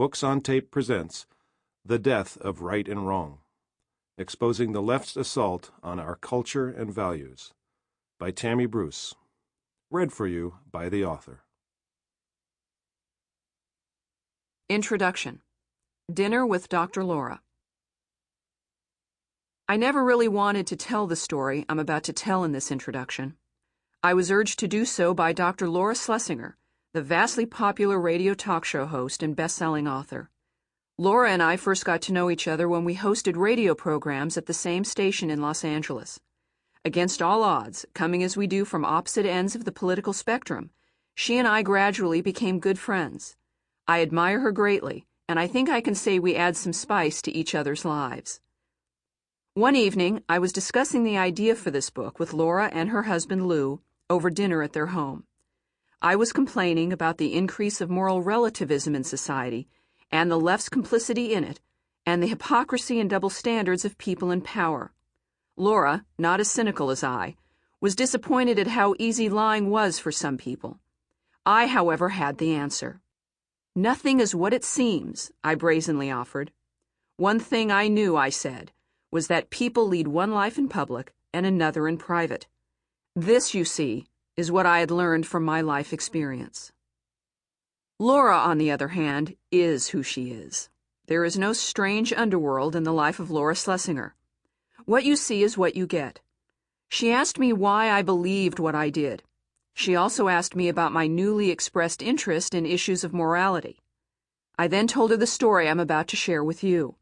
Books on Tape presents The Death of Right and Wrong, Exposing the Left's Assault on Our Culture and Values, by Tammy Bruce. Read for you by the author. Introduction. Dinner with Dr. Laura. I never really wanted to tell the story I'm about to tell in this introduction. I was urged to do so by Dr. Laura Schlesinger, the vastly popular radio talk show host and best-selling author. Laura and I first got to know each other when we hosted radio programs at the same station in Los Angeles. Against all odds, coming as we do from opposite ends of the political spectrum, she and I gradually became good friends. I admire her greatly, and I think I can say we add some spice to each other's lives. One evening, I was discussing the idea for this book with Laura and her husband Lou over dinner at their home. I was complaining about the increase of moral relativism in society and the left's complicity in it, and the hypocrisy and double standards of people in power. Laura, not as cynical as I, was disappointed at how easy lying was for some people. I, however, had the answer. Nothing is what it seems, I brazenly offered. One thing I knew, I said, was that people lead one life in public and another in private. This, you see, is what I had learned from my life experience. Laura, on the other hand, is who she is. There is no strange underworld in the life of Laura Schlesinger. What you see is what you get. She asked me why I believed what I did. She also asked me about my newly expressed interest in issues of morality. I then told her the story I'm about to share with you.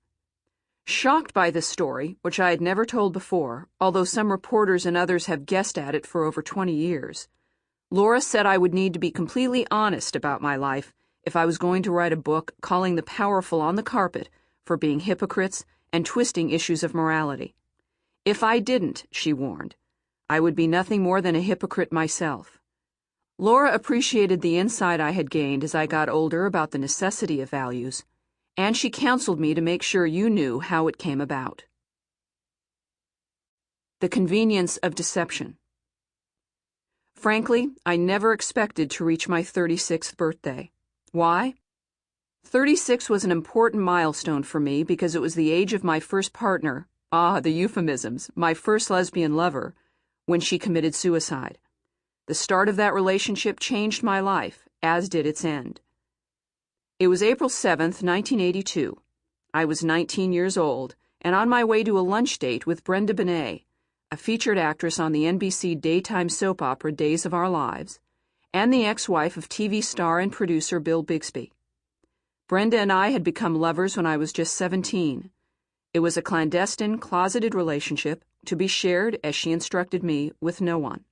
Shocked by this story, which I had never told before, although some reporters and others have guessed at it for over 20 years, Laura said I would need to be completely honest about my life if I was going to write a book calling the powerful on the carpet for being hypocrites and twisting issues of morality. If I didn't, she warned, I would be nothing more than a hypocrite myself. Laura appreciated the insight I had gained as I got older about the necessity of values, and she counseled me to make sure you knew how it came about. The convenience of deception. Frankly, I never expected to reach my 36th birthday. Why? 36 was an important milestone for me because it was the age of my first partner, the euphemisms, my first lesbian lover, when she committed suicide. The start of that relationship changed my life, as did its end. It was April 7th, 1982. I was 19 years old and on my way to a lunch date with Brenda Benet, a featured actress on the NBC daytime soap opera Days of Our Lives, and the ex-wife of TV star and producer Bill Bixby. Brenda and I had become lovers when I was just 17. It was a clandestine, closeted relationship to be shared, as she instructed me, with no one.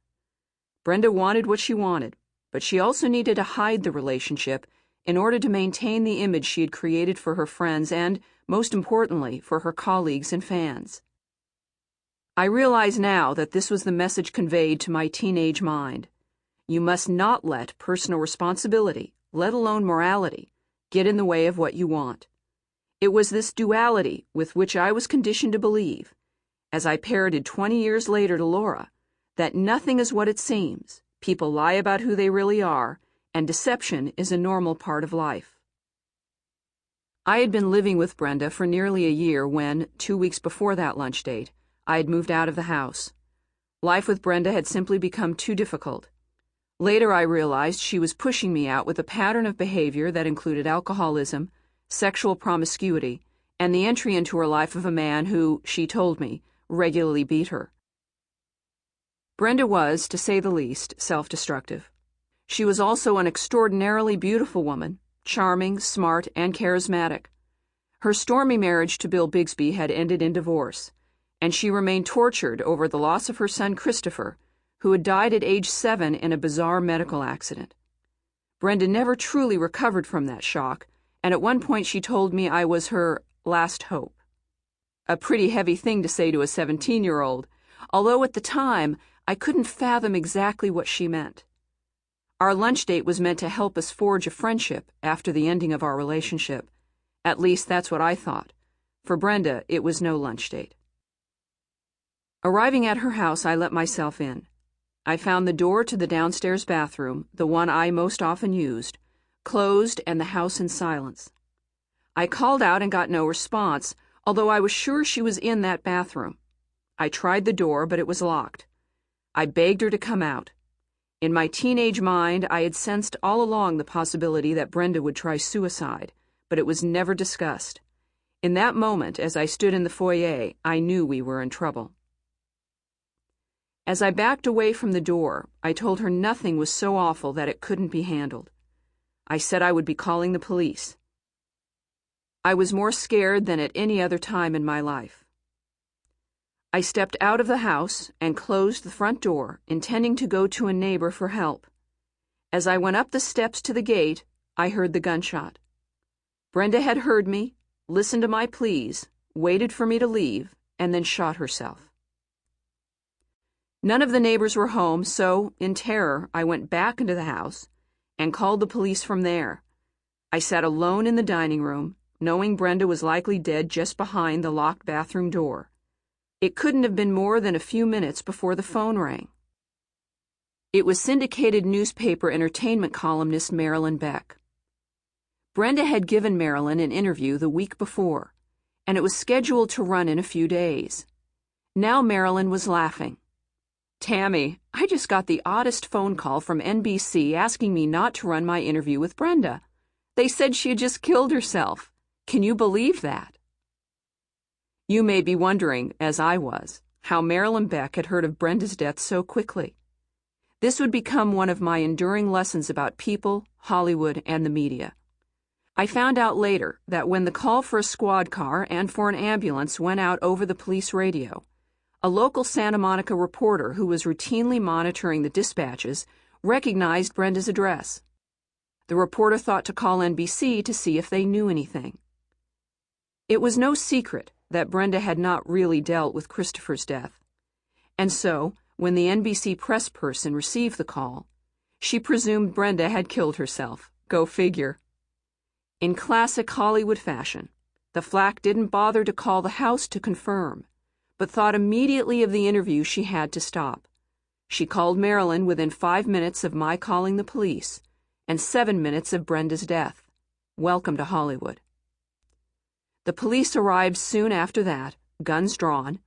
Brenda wanted what she wanted, but she also needed to hide the relationship in order to maintain the image she had created for her friends and, most importantly, for her colleagues and fans. I realize now that this was the message conveyed to my teenage mind. You must not let personal responsibility, let alone morality, get in the way of what you want. It was this duality with which I was conditioned to believe, as I parroted 20 years later to Laura, that nothing is what it seems, people lie about who they really are, and deception is a normal part of life. I had been living with Brenda for nearly a year when, 2 weeks before that lunch date, I had moved out of the house. Life with Brenda had simply become too difficult. Later I realized she was pushing me out with a pattern of behavior that included alcoholism, sexual promiscuity, and the entry into her life of a man who, she told me, regularly beat her. Brenda was, to say the least, self-destructive. She was also an extraordinarily beautiful woman, charming, smart, and charismatic. Her stormy marriage to Bill Bixby had ended in divorce, and she remained tortured over the loss of her son Christopher, who had died at age 7 in a bizarre medical accident. Brenda never truly recovered from that shock, and at one point she told me I was her last hope. A pretty heavy thing to say to a 17-year-old, although at the time I couldn't fathom exactly what she meant. Our lunch date was meant to help us forge a friendship after the ending of our relationship. At least that's what I thought. For Brenda, it was no lunch date. Arriving at her house, I let myself in. I found the door to the downstairs bathroom, the one I most often used, closed and the house in silence. I called out and got no response, although I was sure she was in that bathroom. I tried the door, but it was locked. I begged her to come out. In my teenage mind, I had sensed all along the possibility that Brenda would try suicide, but it was never discussed. In that moment, as I stood in the foyer, I knew we were in trouble. As I backed away from the door, I told her nothing was so awful that it couldn't be handled. I said I would be calling the police. I was more scared than at any other time in my life. I stepped out of the house and closed the front door, intending to go to a neighbor for help. As I went up the steps to the gate, I heard the gunshot. Brenda had heard me, listened to my pleas, waited for me to leave, and then shot herself. None of the neighbors were home, so, in terror, I went back into the house and called the police from there. I sat alone in the dining room, knowing Brenda was likely dead just behind the locked bathroom door. It couldn't have been more than a few minutes before the phone rang. It was syndicated newspaper entertainment columnist Marilyn Beck. Brenda had given Marilyn an interview the week before, and it was scheduled to run in a few days. Now Marilyn was laughing. "Tammy, I just got the oddest phone call from NBC asking me not to run my interview with Brenda. They said she had just killed herself. Can you believe that?" You may be wondering, as I was, how Marilyn Beck had heard of Brenda's death so quickly. This would become one of my enduring lessons about people, Hollywood, and the media. I found out later that when the call for a squad car and for an ambulance went out over the police radio, a local Santa Monica reporter who was routinely monitoring the dispatches recognized Brenda's address. The reporter thought to call NBC to see if they knew anything. It was no secret that Brenda had not really dealt with Christopher's death, and so, when the NBC press person received the call, she presumed Brenda had killed herself. Go figure. In classic Hollywood fashion, the flack didn't bother to call the house to confirm, but thought immediately of the interview she had to stop. She called Marilyn within 5 minutes of my calling the police, and 7 minutes of Brenda's death. Welcome to Hollywood. The police arrived soon after that, guns drawn.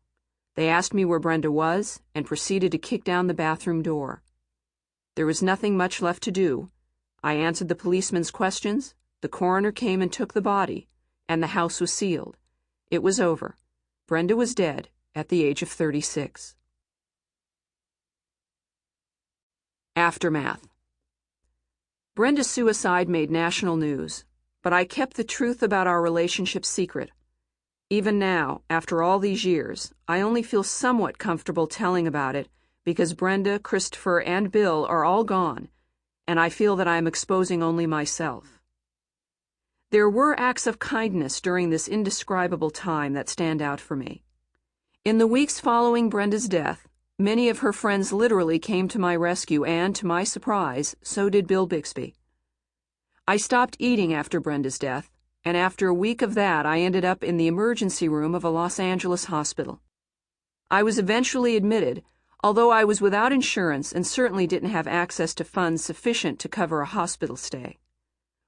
They asked me where Brenda was and proceeded to kick down the bathroom door. There was nothing much left to do. I answered the policeman's questions, the coroner came and took the body, and the house was sealed. It was over. Brenda was dead at the age of 36. Aftermath. Brenda's suicide made national news, but I kept the truth about our relationship secret. Even now, after all these years, I only feel somewhat comfortable telling about it because Brenda, Christopher, and Bill are all gone, and I feel that I am exposing only myself. There were acts of kindness during this indescribable time that stand out for me. In the weeks following Brenda's death, many of her friends literally came to my rescue, and, to my surprise, so did Bill Bixby. I stopped eating after Brenda's death, and after a week of that I ended up in the emergency room of a Los Angeles hospital. I was eventually admitted, although I was without insurance and certainly didn't have access to funds sufficient to cover a hospital stay.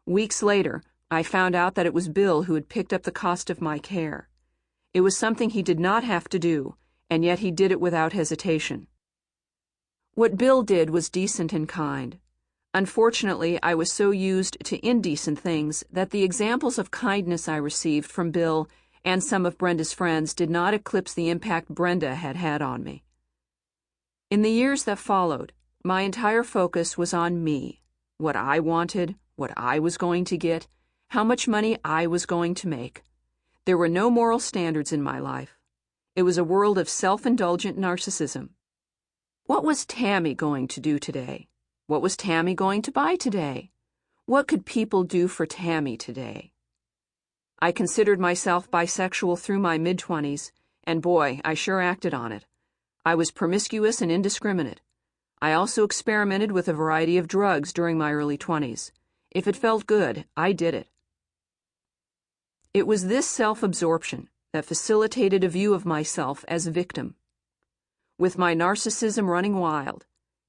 Weeks later, I found out that it was Bill who had picked up the cost of my care. It was something he did not have to do, and yet he did it without hesitation. What Bill did was decent and kind. Unfortunately, I was so used to indecent things that the examples of kindness I received from Bill and some of Brenda's friends did not eclipse the impact Brenda had had on me. In the years that followed, my entire focus was on me, what I wanted, what I was going to get, how much money I was going to make. There were no moral standards in my life. It was a world of self-indulgent narcissism. What was Tammy going to do today? What was Tammy going to buy today? What could people do for Tammy today? I considered myself bisexual through my mid-20s, and boy, I sure acted on it. I was promiscuous and indiscriminate. I also experimented with a variety of drugs during my early 20s. If it felt good, I did it. It was this self-absorption that facilitated a view of myself as a victim. With my narcissism running wild,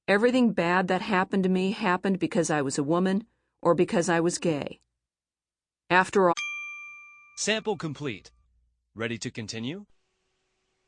everything bad that happened to me happened because I was a woman or because I was gay. After all, Sample complete. Ready to continue?